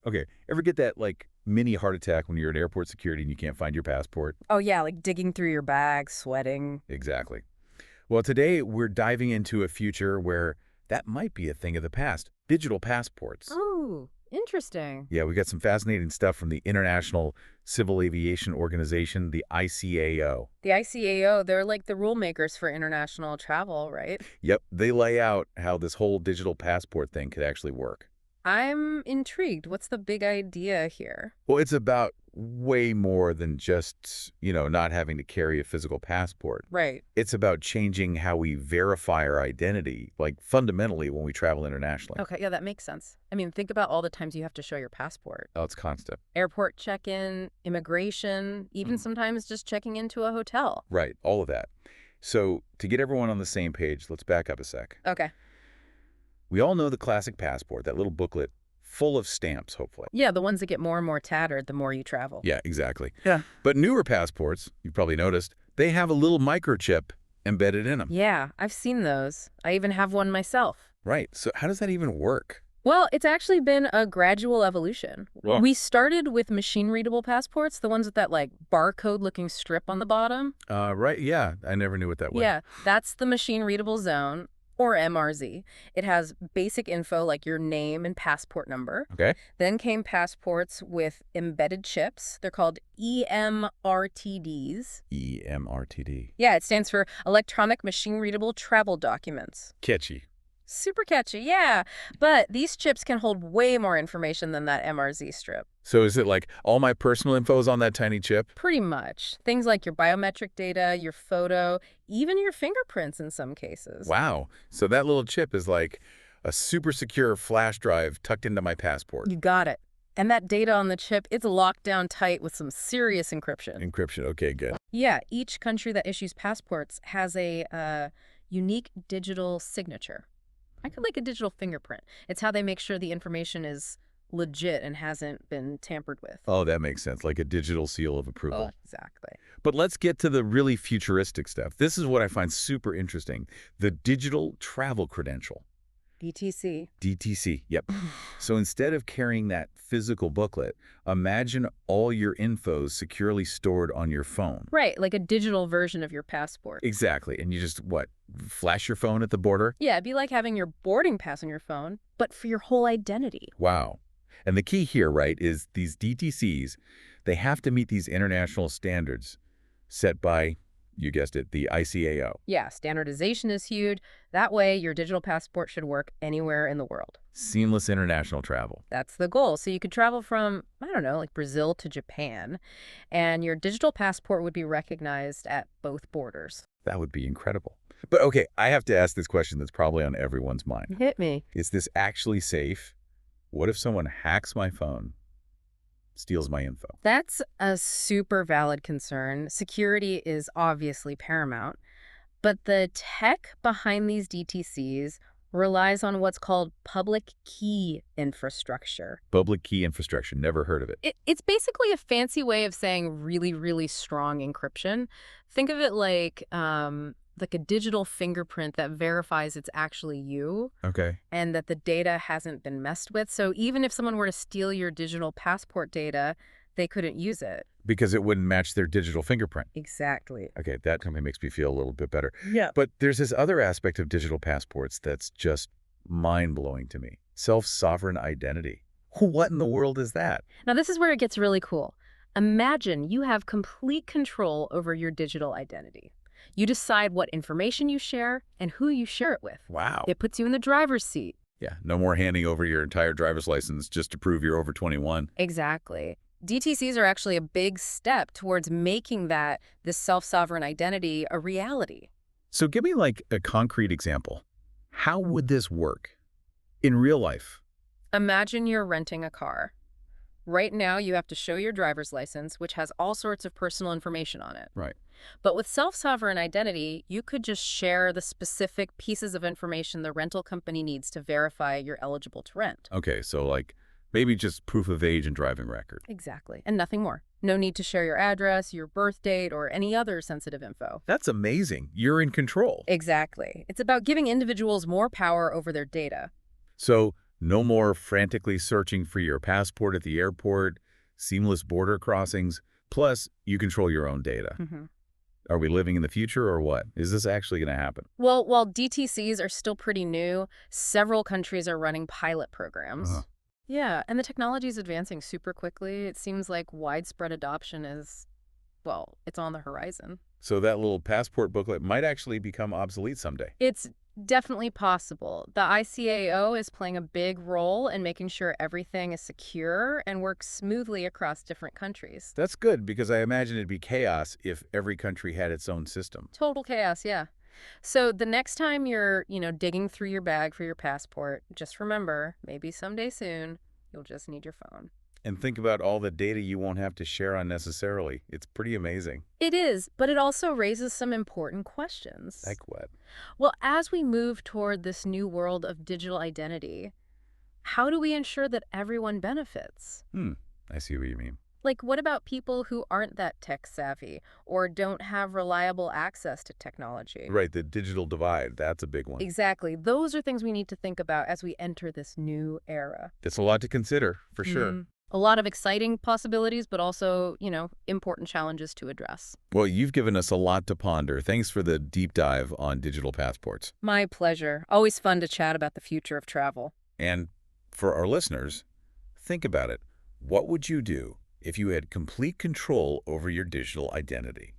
Okay, ever get that, like, mini heart attack when you're at airport security and you can't find your passport? Oh, yeah, like digging through your bag, sweating. Exactly. Well, today we're diving into a future where that might be a thing of the past. Digital passports. Oh, interesting. Yeah, we got some fascinating stuff from the International Civil Aviation Organization, the ICAO. The ICAO, they're like the rule makers for international travel, right? Yep, they lay out how this whole digital passport thing could actually work. I'm intrigued. What's the big idea here? Well, it's about way more than just, not having to carry a physical passport. Right. It's about changing how we verify our identity, like fundamentally when we travel internationally. Okay, yeah, that makes sense. I mean, think about all the times you have to show your passport. Oh, it's constant. Airport check-in, immigration, even sometimes just checking into a hotel. Right, all of that. So to get everyone on the same page, let's back up a sec. Okay. We all know the classic passport, that little booklet full of stamps, hopefully. Yeah, the ones that get more and more tattered the more you travel. Yeah, exactly. Yeah. But newer passports, you've probably noticed, they have a little microchip embedded in them. Yeah, I've seen those. I even have one myself. Right. So how does that even work? Well, it's actually been a gradual evolution. Well- We started with machine-readable passports, the ones with that, like, barcode-looking strip on the bottom. Right. Yeah, I never knew it that way. Yeah, that's the machine-readable zone, or MRZ. It has basic info like your name and passport number. Okay. Then came passports with embedded chips. They're called eMRTDs. eMRTD. Yeah, it stands for Electronic Machine-Readable Travel Documents. Catchy. Super catchy, yeah. But these chips can hold way more information than that MRZ strip. So is it like all my personal info is on that tiny chip? Pretty much. Things like your biometric data, your photo, even your fingerprints in some cases. Wow. So that little chip is like a super secure flash drive tucked into my passport. You got it. And that data on the chip, it's locked down tight with some serious encryption. Encryption. Okay, good. Yeah, each country that issues passports has a unique digital signature. Like a digital fingerprint. It's how they make sure the information is legit and hasn't been tampered with. Oh, that makes sense. Like a digital seal of approval. Oh, exactly. But let's get to the really futuristic stuff. This is what I find super interesting. The digital travel credential. DTC. DTC, yep. So instead of carrying that physical booklet, imagine all your info securely stored on your phone. Right, like a digital version of your passport. Exactly. And you just, flash your phone at the border? Yeah, it'd be like having your boarding pass on your phone, but for your whole identity. Wow. And the key here, right, is these DTCs, they have to meet these international standards set by, you guessed it, the ICAO. Yeah, standardization is huge. That way, your digital passport should work anywhere in the world. Seamless international travel. That's the goal. So you could travel from, I don't know, like Brazil to Japan, and your digital passport would be recognized at both borders. That would be incredible. But okay, I have to ask this question that's probably on everyone's mind. Hit me. Is this actually safe? What if someone hacks my phone, steals my info? That's a super valid concern. Security is obviously paramount, but the tech behind these DTCs relies on what's called public key infrastructure. Public key infrastructure, never heard of it. It's basically a fancy way of saying really, really strong encryption. Think of it like a digital fingerprint that verifies it's actually you Okay. and that the data hasn't been messed with. So even if someone were to steal your digital passport data, they couldn't use it. Because it wouldn't match their digital fingerprint. Exactly. Okay, that kind of makes me feel a little bit better. Yeah. But there's this other aspect of digital passports that's just mind-blowing to me. Self-sovereign identity. What in the world is that? Now, this is where it gets really cool. Imagine you have complete control over your digital identity. You decide what information you share and who you share it with. Wow. It puts you in the driver's seat. Yeah, no more handing over your entire driver's license just to prove you're over 21. Exactly. DTCs are actually a big step towards making this self-sovereign identity a reality. So give me like a concrete example. How would this work in real life? Imagine you're renting a car. Right now, you have to show your driver's license, which has all sorts of personal information on it. Right. But with self-sovereign identity, you could just share the specific pieces of information the rental company needs to verify you're eligible to rent. Okay, so like maybe just proof of age and driving record. Exactly. And nothing more. No need to share your address, your birth date, or any other sensitive info. That's amazing. You're in control. Exactly. It's about giving individuals more power over their data. So No more frantically searching for your passport at the airport, seamless border crossings. Plus, you control your own data. Hmm. Are we living in the future or what? Is this actually going to happen? Well, while DTCs are still pretty new, several countries are running pilot Uh, programs. Yeah, and the technology is advancing super quickly. It seems like widespread adoption is, well, it's on the horizon. so that little passport booklet might actually become obsolete someday. It's definitely possible. The ICAO is playing a big role in making sure everything is secure and works smoothly across different countries. That's good because I imagine it'd be chaos if every country had its own system. Total chaos, yeah. So the next time you're, digging through your bag for your passport, just remember, maybe someday soon, you'll just need your phone. And think about all the data you won't have to share unnecessarily. It's pretty amazing. It is, but it also raises some important questions. Like what? Well, as we move toward this new world of digital identity, how do we ensure that everyone benefits? I see what you mean. Like, what about people who aren't that tech savvy or don't have reliable access to technology? Right, the digital divide, that's a big one. Exactly. Those are things we need to think about as we enter this new era. It's a lot to consider, for sure. A lot of exciting possibilities, but also, important challenges to address. Well, you've given us a lot to ponder. Thanks for the deep dive on digital passports. My pleasure. Always fun to chat about the future of travel. And for our listeners, think about it. What would you do if you had complete control over your digital identity?